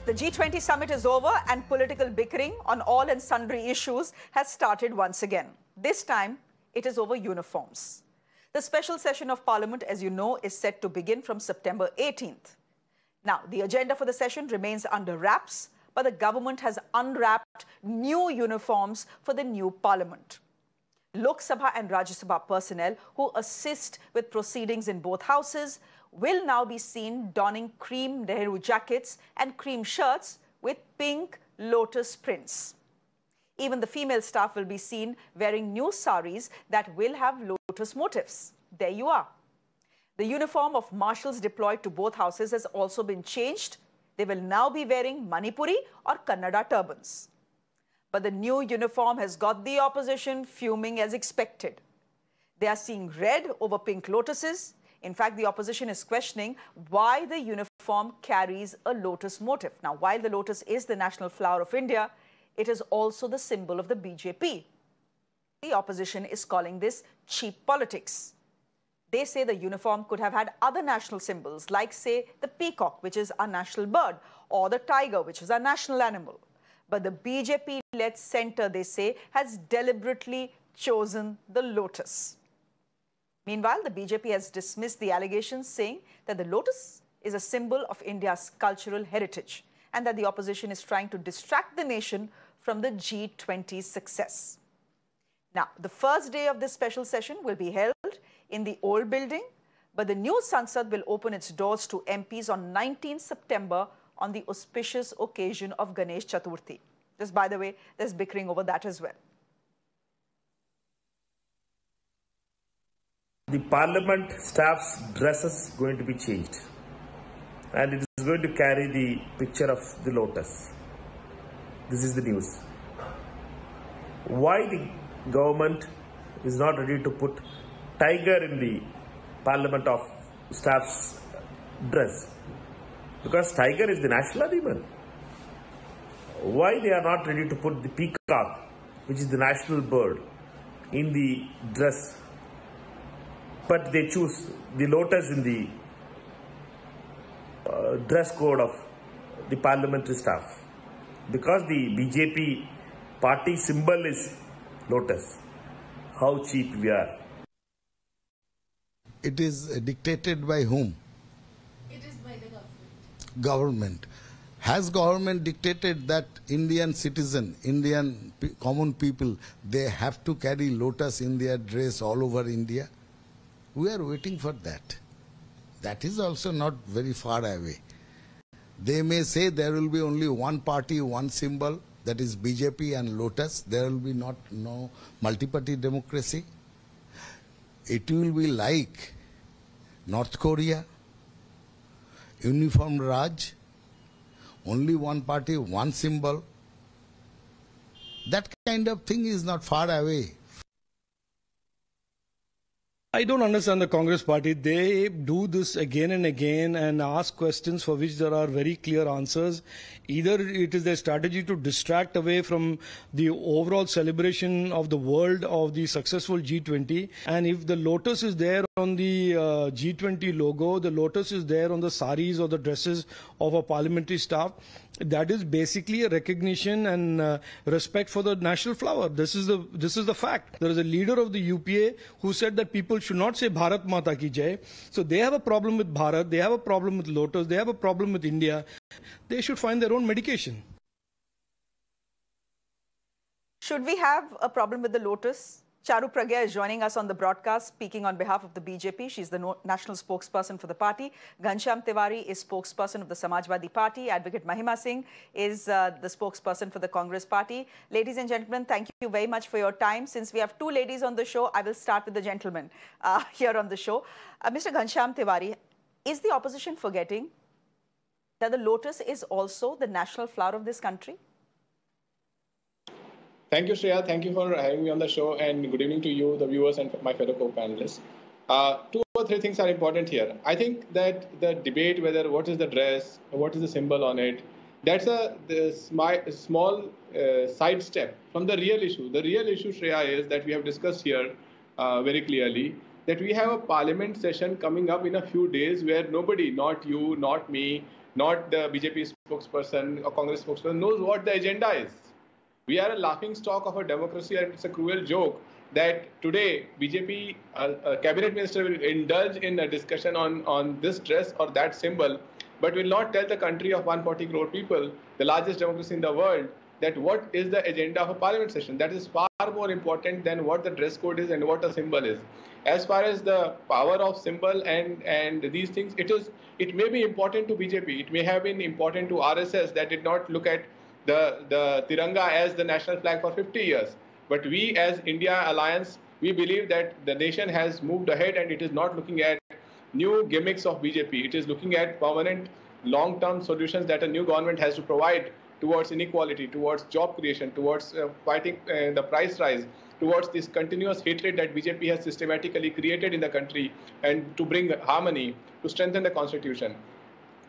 The G20 summit is over and political bickering on all and sundry issues has started once again. This time, it is over uniforms. The special session of Parliament, as you know, is set to begin from September 18th. Now, the agenda for the session remains under wraps, but the government has unwrapped new uniforms for the new Parliament. Lok Sabha and Rajya Sabha personnel who assist with proceedings in both houses will now be seen donning cream Nehru jackets and cream shirts with pink lotus prints. Even the female staff will be seen wearing new sarees that will have lotus motifs. There you are. The uniform of marshals deployed to both houses has also been changed. They will now be wearing Manipuri or Kannada turbans. But the new uniform has got the opposition fuming as expected. They are seeing red over pink lotuses. In fact, the opposition is questioning why the uniform carries a lotus motif. Now, while the lotus is the national flower of India, it is also the symbol of the BJP. The opposition is calling this cheap politics. They say the uniform could have had other national symbols, like, say, the peacock, which is our national bird, or the tiger, which is our national animal. But the BJP-led centre, they say, has deliberately chosen the lotus. Meanwhile, the BJP has dismissed the allegations, saying that the lotus is a symbol of India's cultural heritage and that the opposition is trying to distract the nation from the G20's success. Now, the first day of this special session will be held in the old building, but the new Sansad will open its doors to MPs on 19 September on the auspicious occasion of Ganesh Chaturthi. Just by the way, there's bickering over that as well. The Parliament staff's dress is going to be changed, and it is going to carry the picture of the lotus. This is the news. Why the government is not ready to put tiger in the Parliament of staff's dress? Because tiger is the national animal. Why they are not ready to put the peacock, which is the national bird, in the dress, but they choose the lotus in the dress code of the parliamentary staff? Because the BJP party symbol is lotus. How cheap we are. It is dictated by whom? It is by the government. Government. Has government dictated that Indian citizen, Indian common people, they have to carry lotus in their dress all over India? We are waiting for that. That is also not very far away. They may say there will be only one party, one symbol, that is BJP and lotus. There will be no multi-party democracy. It will be like North Korea, uniform Raj, only one party, one symbol. That kind of thing is not far away. I don't understand the Congress party. They do this again and again and ask questions for which there are very clear answers. Either it is their strategy to distract away from the overall celebration of the world of the successful G20. And if the lotus is there on the G20 logo, the lotus is there on the saris or the dresses of a parliamentary staff, that is basically a recognition and respect for the national flower. This is the fact. There is a leader of the UPA who said that people should not say Bharat Mata Ki Jai. So they have a problem with Bharat, they have a problem with lotus, they have a problem with India. They should find their own medication. Should we have a problem with the lotus? Charu Pragya is joining us on the broadcast, speaking on behalf of the BJP. She's the national spokesperson for the party. Ghanshyam Tiwari is spokesperson of the Samajwadi Party. Advocate Mahima Singh is the spokesperson for the Congress Party. Ladies and gentlemen, thank you very much for your time. Since we have two ladies on the show, I will start with the gentleman here on the show. Mr. Ghanshyam Tiwari, is the opposition forgetting that the lotus is also the national flower of this country? Thank you, Shreya. Thank you for having me on the show, and good evening to you, the viewers, and my fellow co-panelists. Two or three things are important here. I think that the debate whether what is the dress, what is the symbol on it, that's a small sidestep from the real issue. The real issue, Shreya, is that we have discussed here very clearly that we have a parliament session coming up in a few days where nobody, not you, not me, not the BJP spokesperson or Congress spokesperson, knows what the agenda is. We are a laughing stock of a democracy, and it's a cruel joke that today BJP cabinet minister will indulge in a discussion on this dress or that symbol, but will not tell the country of 140 crore people, the largest democracy in the world, that what is the agenda of a parliament session. That is far more important than what the dress code is and what a symbol is. As far as the power of symbol and these things, it may be important to BJP. It may have been important to RSS that did not look at the Tiranga as the national flag for 50 years. But we as India Alliance, we believe that the nation has moved ahead and it is not looking at new gimmicks of BJP. It is looking at permanent long-term solutions that a new government has to provide towards inequality, towards job creation, towards fighting the price rise, towards this continuous hatred that BJP has systematically created in the country, and to bring harmony, to strengthen the constitution.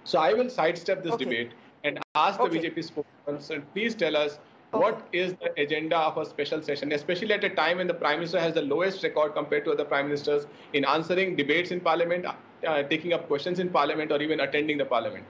So I will sidestep this debate and ask the BJP spokesperson, please tell us what is the agenda of a special session, especially at a time when the Prime Minister has the lowest record compared to other Prime Ministers in answering debates in Parliament, taking up questions in Parliament, or even attending the Parliament.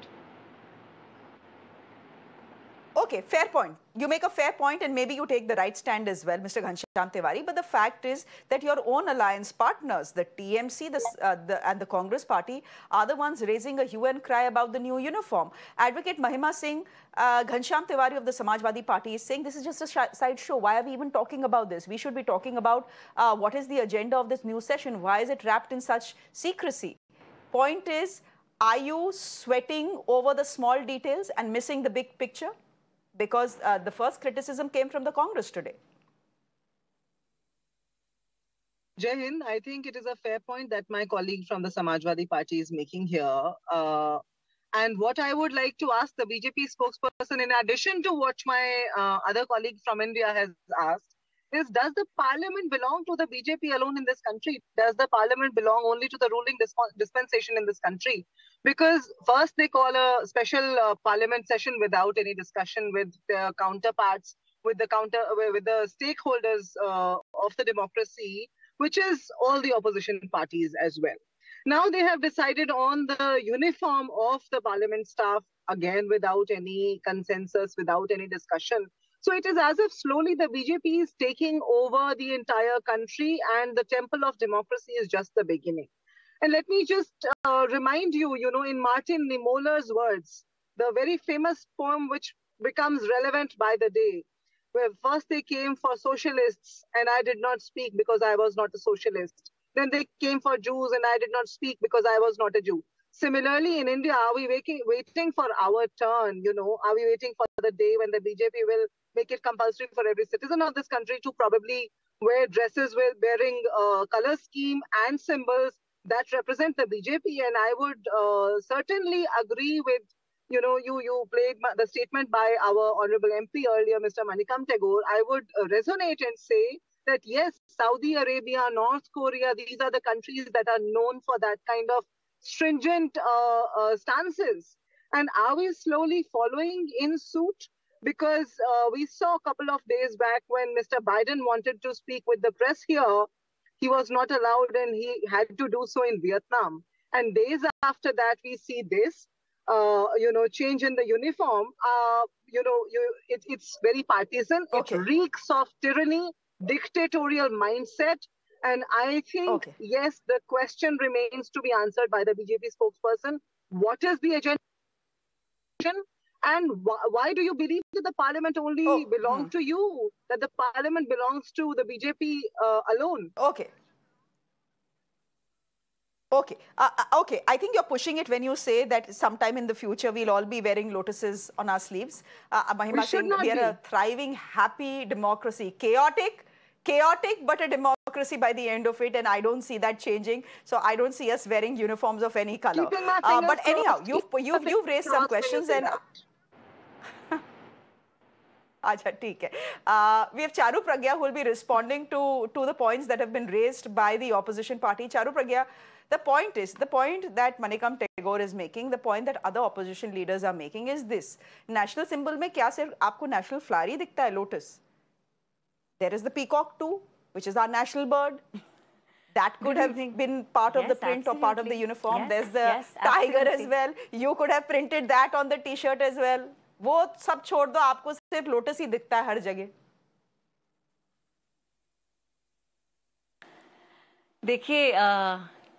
Okay, fair point. You make a fair point, and maybe you take the right stand as well, Mr. Ghanshyam Tewari. But the fact is that your own alliance partners, the TMC and the Congress party, are the ones raising a hue and cry about the new uniform. Advocate Mahima Singh, Ghanshyam Tewari of the Samajwadi Party is saying this is just a side show. Why are we even talking about this? We should be talking about what is the agenda of this new session. Why is it wrapped in such secrecy? Point is, are you sweating over the small details and missing the big picture? Because the first criticism came from the Congress today. Jai Hind, I think it is a fair point that my colleague from the Samajwadi Party is making here. And what I would like to ask the BJP spokesperson, in addition to what my other colleague from India has asked, is does the parliament belong to the BJP alone in this country? Does the parliament belong only to the ruling dispensation in this country? Because first they call a special parliament session without any discussion with their counterparts, with the stakeholders of the democracy, which is all the opposition parties as well. Now they have decided on the uniform of the parliament staff, again without any consensus, without any discussion. So it is as if slowly the BJP is taking over the entire country, and the temple of democracy is just the beginning. And let me just remind you, in Martin Niemöller's words, the very famous poem which becomes relevant by the day, where first they came for socialists and I did not speak because I was not a socialist. Then they came for Jews and I did not speak because I was not a Jew. Similarly, in India, are we waiting for our turn? Are we waiting for the day when the BJP will make it compulsory for every citizen of this country to probably wear dresses bearing color scheme and symbols that represent the BJP? And I would certainly agree with, you played the statement by our honorable MP earlier, Mr. Manikam Tagore. I would resonate and say that yes, Saudi Arabia, North Korea, these are the countries that are known for that kind of stringent stances. And are we slowly following in suit? Because we saw a couple of days back when Mr. Biden wanted to speak with the press here, he was not allowed and he had to do so in Vietnam. And days after that, we see this, change in the uniform. It's very partisan. It reeks of tyranny, dictatorial mindset. And I think, yes, the question remains to be answered by the BJP spokesperson. What is the agenda? And why do you believe that the parliament only belongs to you, that the parliament belongs to the BJP alone? Okay. I think you're pushing it when you say that sometime in the future we'll all be wearing lotuses on our sleeves. Mahima Singh, we are a thriving, happy democracy. Chaotic, but a democracy by the end of it, and I don't see that changing. So I don't see us wearing uniforms of any color. But anyhow, you've raised some questions, and we have Charu Pragya who will be responding to the points that have been raised by the opposition party. Charu Pragya, the point that Manikam Tagore is making, the point that other opposition leaders are making is this: national symbol में क्या सिर्फ आपको national flower दिखता है, lotus? There is the peacock too, which is our national bird. That could have been part of the print or part of the uniform. There's the tiger as well. You could have printed that on the T-shirt as well. वो सब छोड़ दो, आपको सिर्फ lotus ही दिखता है हर जगह. देखिए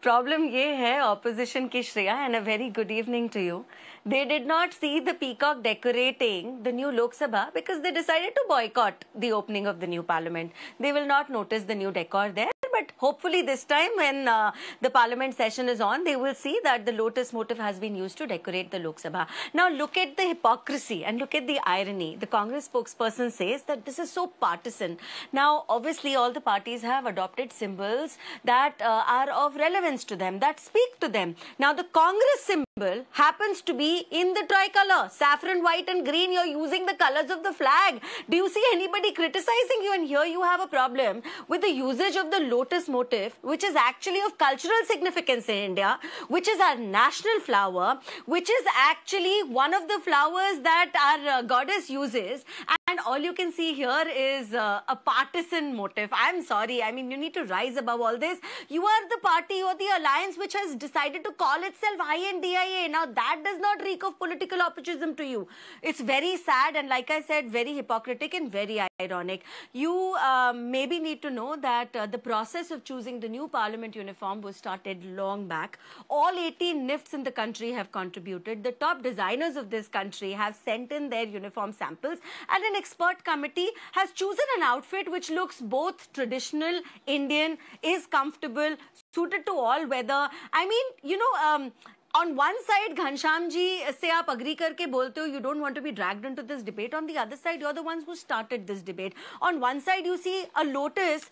प्रॉब्लम ये है ऑपोजिशन की Shreya, and a very good evening to you. They did not see the peacock decorating the new Lok Sabha because they decided to boycott the opening of the new parliament. They will not notice the new decor there. But hopefully this time when the parliament session is on, they will see that the lotus motif has been used to decorate the Lok Sabha. Now look at the hypocrisy and look at the irony. The Congress spokesperson says that this is so partisan. Now obviously all the parties have adopted symbols that are of relevance to them, that speak to them. Now the Congress symbol happens to be in the tricolor, saffron, white and green. You're using the colors of the flag. Do you see anybody criticizing you? And here you have a problem with the usage of the lotus motif, which is actually of cultural significance in India, which is our national flower, which is actually one of the flowers that our goddess uses. And all you can see here is a partisan motive. I'm sorry. I mean, you need to rise above all this. You are the party or the alliance which has decided to call itself INDIA. Now, that does not reek of political opportunism to you. It's very sad and, like I said, very hypocritical and very ironic. You maybe need to know that the process of choosing the new parliament uniform was started long back. All 18 NIFTs in the country have contributed. The top designers of this country have sent in their uniform samples, and an expert committee has chosen an outfit which looks both traditional, Indian, is comfortable, suited to all weather. I mean, you know, on one side, Ghanshyam ji se aap agree karke bolte ho, you don't want to be dragged into this debate. On the other side, you're the ones who started this debate. On one side, you see a lotus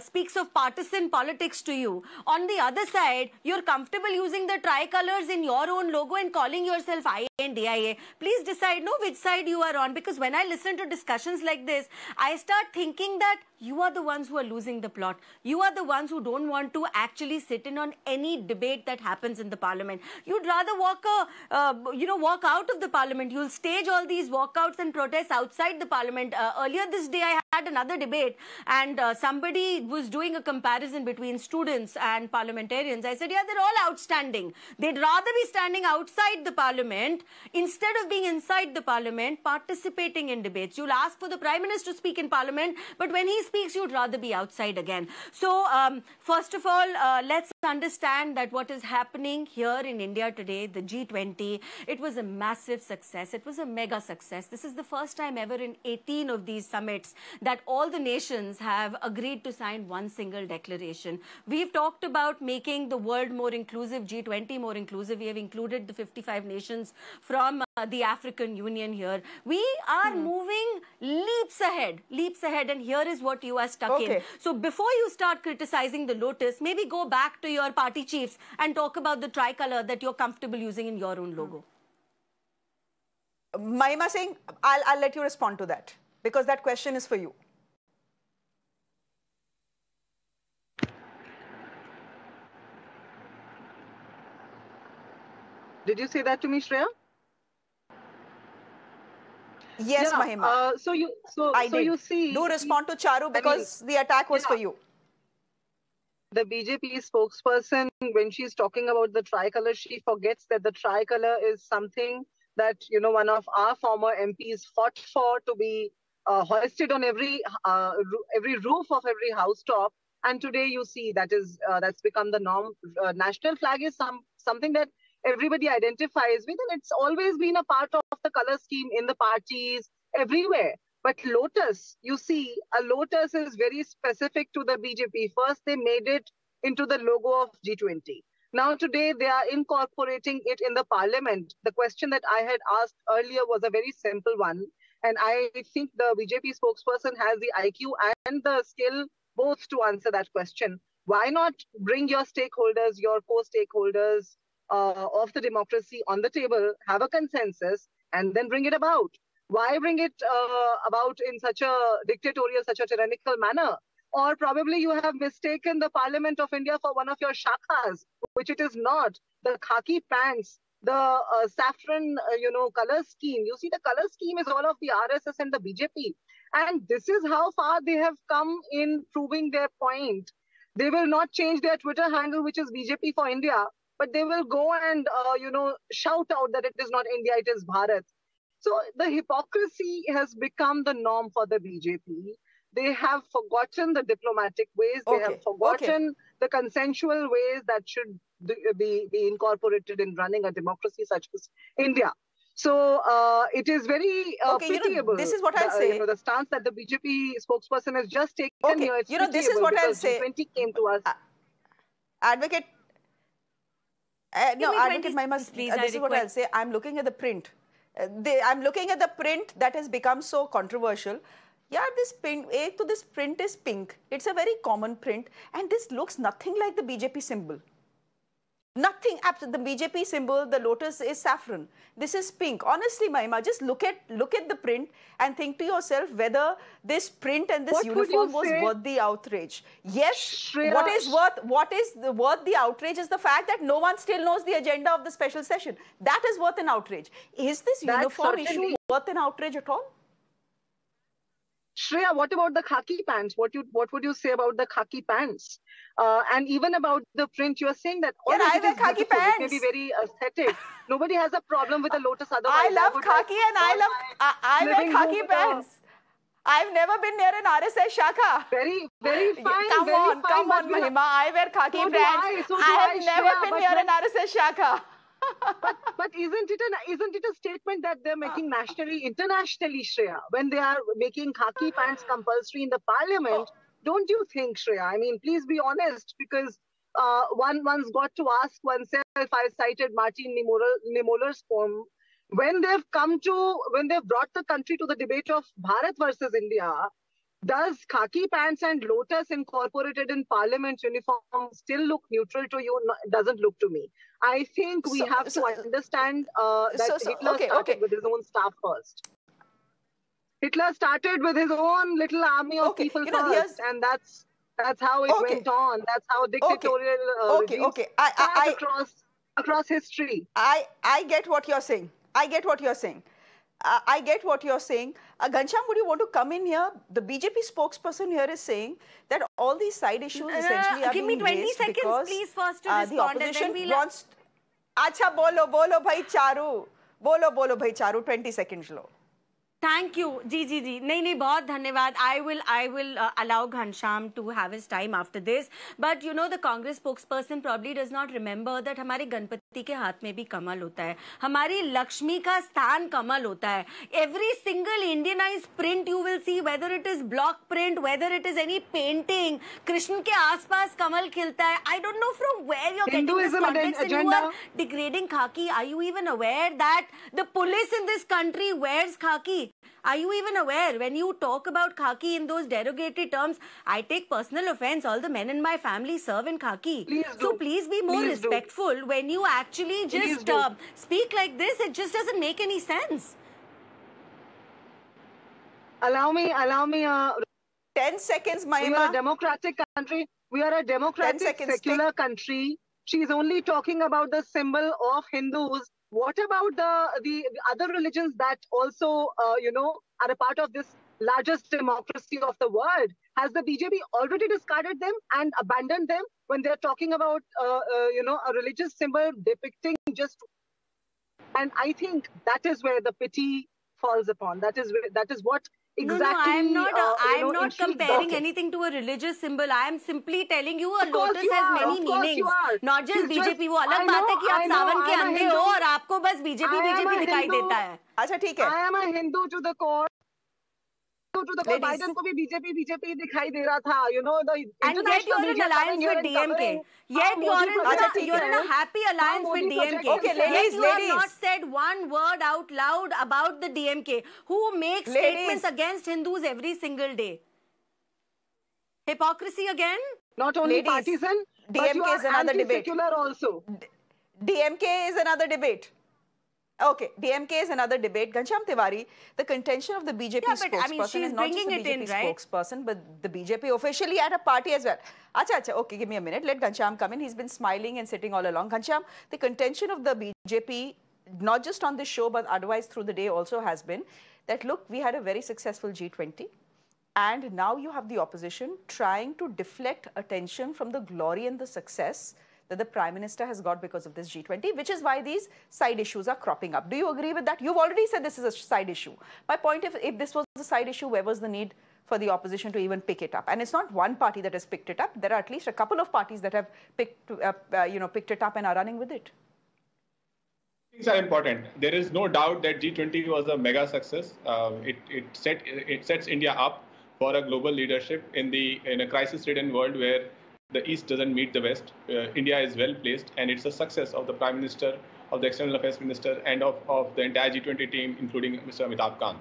speaks of partisan politics to you. On the other side, you're comfortable using the tricolors in your own logo and calling yourself INDIA. Please decide, which side you are on. Because when I listen to discussions like this, I start thinking that you are the ones who are losing the plot. You are the ones who don't want to actually sit in on any debate that happens in the parliament. You'd rather walk out of the parliament. You'll stage all these walkouts and protests outside the parliament. Earlier this day, I had another debate, and somebody was doing a comparison between students and parliamentarians. I said, yeah, they're all outstanding. They'd rather be standing outside the parliament instead of being inside the parliament, participating in debates. You'll ask for the Prime Minister to speak in parliament, but when he speaks, you'd rather be outside again. So, first of all, let's understand that what is happening here in India today, the G20, it was a massive success. It was a mega success. This is the first time ever in 18 of these summits that all the nations have agreed to sign one single declaration. We've talked about making the world more inclusive, G20 more inclusive. We have included the 55 nations from the African Union here. We are moving leaps ahead, and here is what you are stuck in. So before you start criticizing the lotus, maybe go back to your party chiefs and talk about the tricolor that you're comfortable using in your own logo. Mahima Singh, I'll let you respond to that because that question is for you. Did you say that to me, Shreya? Yes, yeah, Mahima. So you see, do respond to Charu because the attack was for you. The BJP spokesperson, when she's talking about the tricolor, she forgets that the tricolor is something that, you know, one of our former MPs fought for to be hoisted on every roof of every housetop. And today you see that's become the norm. National flag is something that everybody identifies with, and it's always been a part of the color scheme in the parties everywhere. But lotus, you see, a lotus is very specific to the BJP. First, they made it into the logo of G20. Now today, they are incorporating it in the parliament. The question that I had asked earlier was a very simple one. And I think the BJP spokesperson has the IQ and the skill both to answer that question. Why not bring your stakeholders, your co-stakeholders of the democracy on the table, have a consensus, and then bring it about? Why bring it about in such a dictatorial, such a tyrannical manner? Or probably you have mistaken the Parliament of India for one of your shakhas, which it is not. The khaki pants, the saffron, color scheme. You see, the color scheme is all of the RSS and the BJP. And this is how far they have come in proving their point. They will not change their Twitter handle, which is BJP for India, but they will go and, shout out that it is not India, it is Bharat. So the hypocrisy has become the norm for the BJP. They have forgotten the diplomatic ways. They have forgotten the consensual ways that should be incorporated in running a democracy such as India. So it is very pitiable. This is what I'll say. The stance that the BJP spokesperson has just taken here. It's this is what I'll say. G20 came to us. Advocate. Advocate Mahima, this is what I'll say. I'm looking at the print. I'm looking at the print that has become so controversial. Yeah, this print is pink. It's a very common print, and this looks nothing like the BJP symbol. Nothing. The BJP symbol, the lotus, is saffron. This is pink. Honestly, Mahima, just look at the print and think to yourself whether this print and this uniform was worth the outrage. Yes, Shreya, what is worth the outrage is the fact that no one still knows the agenda of the special session. That is worth an outrage. Is this uniform issue worth an outrage at all? Shreya, what about the khaki pants? What would you say about the khaki pants? And even about the print, you are saying that all I wear khaki pants. It may be very aesthetic. Nobody has a problem with the lotus. Otherwise, I love khaki and I wear khaki pants. I've never been near an RSS shaka. Very, very fine. Come on, Mahima. I wear khaki pants. I have never been near an RSS shaka. But isn't it a statement that they're making internationally, Shreya? When they are making khaki pants compulsory in the parliament, don't you think, Shreya? I mean, please be honest, because one's got to ask oneself. I cited Martin Niemöller's poem. When they've brought the country to the debate of Bharat versus India, does khaki pants and lotus incorporated in parliament uniform still look neutral to you? No, it doesn't look to me. I think we have to understand that Hitler started with his own staff first. Hitler started with his own little army of people first, and that's how it went on. That's how dictatorial regimes across history. I get what you're saying. I get what you're saying. Ghanshyam, would you want to come in here? The BJP spokesperson here is saying that all these side issues essentially are give being me 20 raised seconds, because please, first to respond, the opposition and then wants... Acha, bolo bhai Charu. Bolo bhai Charu, 20 seconds lo. Thank you. जी. नहीं, बहुत धन्यवाद. I will allow Ghanshyam to have his time after this. But you know, the Congress spokesperson probably does not remember that हमारे गणपति के हाथ में भी कमल होता है. हमारी लक्ष्मी का स्थान कमल होता है. Every single Indianized print you will see, whether it is block print, whether it is any painting, Krishna के आसपास कमल खिलता है. I don't know from where you're getting this context, and you are degrading khaki. Are you even aware that the police in this country wears khaki? Are you even aware? When you talk about khaki in those derogatory terms, I take personal offense. All the men in my family serve in khaki. So please be more respectful when you actually just speak like this. It just doesn't make any sense. Allow me 10 seconds, Mahima. We are a democratic country. We are a democratic, secular country. She's only talking about the symbol of Hindus. What about the other religions that also, are a part of this largest democracy of the world? Has the BJP already discarded them and abandoned them when they're talking about, a religious symbol depicting just... And I think that is where the pity falls upon. That is what exactly... No, I am not comparing anything to a religious symbol. I am simply telling you a lotus has many meanings. Not just BJP. वो अलग बात है कि आप सावन के अंधे हो और आपको बस BJP दिखाई देता है. अच्छा ठीक है. I am a Hindu to the core. Biden को भी BJP दिखाई दे रहा था. And yet you are in alliance with DMK. Yet you are in a happy alliance with DMK. Yet you have not said one word out loud about the DMK, who makes statements against Hindus every single day. Hypocrisy again? Not only partisan, but you are anti-secular also. DMK is another debate. Okay, DMK is another debate. Ghanshyam Tiwari, the contention of the BJP spokesperson is not just the BJP spokesperson, but the BJP officially at a party as well. Acha, okay, give me a minute. Let Ghanshyam come in. He's been smiling and sitting all along. Ghanshyam, the contention of the BJP, not just on this show, but otherwise through the day also has been that, look, we had a very successful G20. And now you have the opposition trying to deflect attention from the glory and the success that the Prime Minister has got because of this G20, which is why these side issues are cropping up. Do you agree with that? You've already said this is a side issue. My point, if this was a side issue, where was the need for the opposition to even pick it up? And it's not one party that has picked it up. There are at least a couple of parties that have picked it up and are running with it. Things are important. There is no doubt that G20 was a mega success. It sets India up for a global leadership in a crisis-ridden world where the East doesn't meet the West. India is well placed, and it's a success of the Prime Minister, of the External Affairs Minister, and of the entire G20 team, including Mr. Amitabh Kant.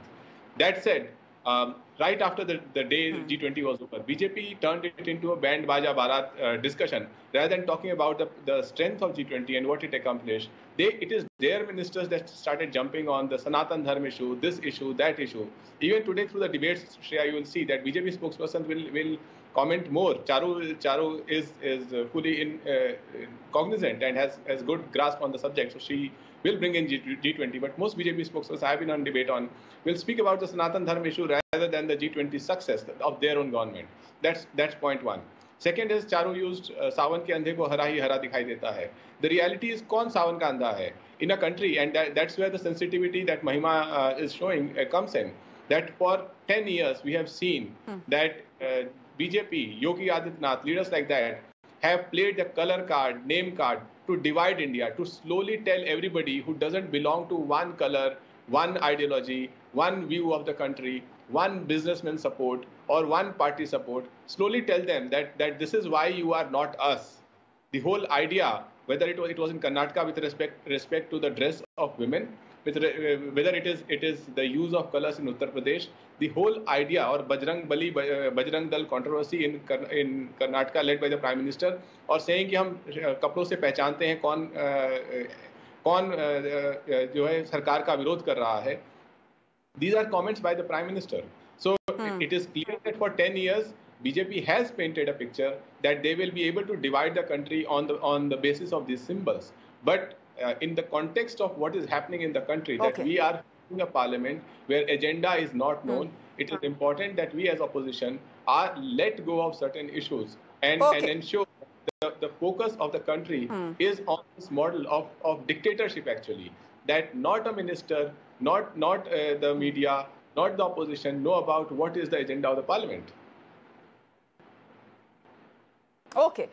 That said, right after the day G20 was over, BJP turned it into a band baja barat discussion. Rather than talking about the strength of G20 and what it accomplished, it is their ministers that started jumping on the Sanatan Dharma issue, this issue, that issue. Even today through the debates, Shreya, you will see that BJP spokesperson will comment more. Charu is fully cognizant and has good grasp on the subject, so she will bring in G20. But most BJP spokespersons I have been on debate on will speak about the Sanatan Dharma issue rather than the G20 success of their own government. That's point one. Second is Charu used सावन के अंधे को हरा ही हरा दिखाई देता है. The reality is कौन सावन का अंधा है in a country, and that's where the sensitivity that Mahima is showing comes in. That for 10 years we have seen that BJP, Yogi Adityanath, leaders like that have played the color card, name card to divide India, to slowly tell everybody who doesn't belong to one color, one ideology, one view of the country, one businessman support or one party support, slowly tell them that this is why you are not us. The whole idea, whether it was in Karnataka with respect to the dress of women, whether it is the use of colors in Uttar Pradesh, the whole idea, or Bajrang Dal controversy in Karnataka led by the Prime Minister, or saying कि हम कपड़ों से पहचानते हैं कौन जो है सरकार का विरोध कर रहा है. These are comments by the Prime Minister. So it is clear that for 10 years, BJP has painted a picture that they will be able to divide the country on the basis of these symbols. But in the context of what is happening in the country, that we are in a parliament where agenda is not known, it is important that we as opposition are let go of certain issues and ensure the focus of the country is on this model of dictatorship actually, that not a minister, not the media, not the opposition know about what is the agenda of the parliament. Okay.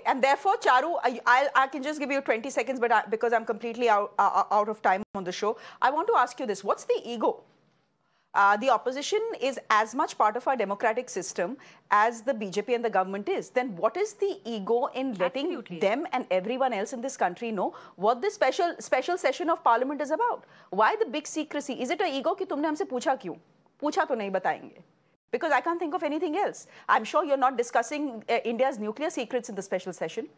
And therefore, Charu, I can just give you 20 seconds, but because I'm completely out of time on the show, I want to ask you this. What's the ego? The opposition is as much part of our democratic system as the BJP and the government is. Then what is the ego in letting them and everyone else in this country know what this special session of parliament is about? Why the big secrecy? Is it an ego कि तुमने हमसे पूछा क्यों? पूछा तो नहीं बताएंगे. Because I can't think of anything else. I'm sure you're not discussing India's nuclear secrets in the special session.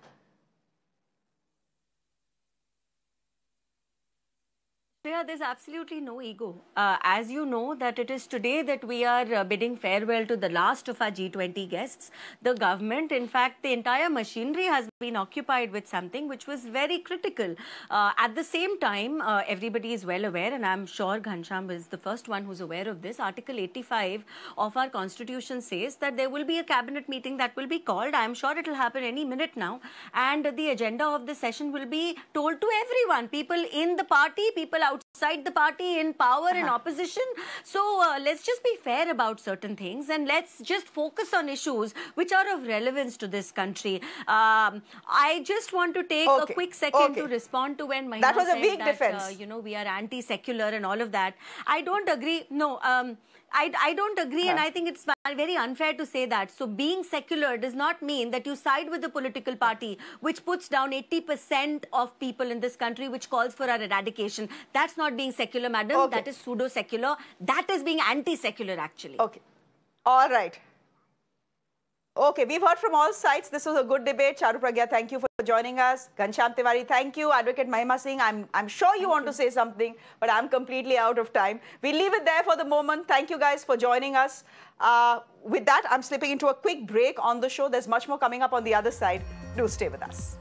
Yeah, there's absolutely no ego. As you know, that it is today that we are bidding farewell to the last of our G20 guests. The government, in fact, the entire machinery has been occupied with something which was very critical. At the same time, everybody is well aware, and I'm sure Ghanshyam is the first one who's aware of this. Article 85 of our constitution says that there will be a cabinet meeting that will be called. I'm sure it will happen any minute now. And the agenda of the session will be told to everyone, people in the party, people outside the party, in power, in opposition. So let's just be fair about certain things and let's just focus on issues which are of relevance to this country. I just want to take a quick second to respond to when Mahima said that, you know, we are anti-secular and all of that. I don't agree. No, I don't agree, and I think it's very unfair to say that. So being secular does not mean that you side with the political party which puts down 80% of people in this country, which calls for our eradication. That's not being secular, madam. That is pseudo-secular. That is being anti-secular, actually. Okay. All right. Okay, we've heard from all sides. This was a good debate. Charu Pragya, thank you for joining us. Ghanshyam Tiwari, thank you. Advocate Mahima Singh, I'm sure you want to say something, but I'm completely out of time. We'll leave it there for the moment. Thank you guys for joining us. With that, I'm slipping into a quick break on the show. There's much more coming up on the other side. Do stay with us.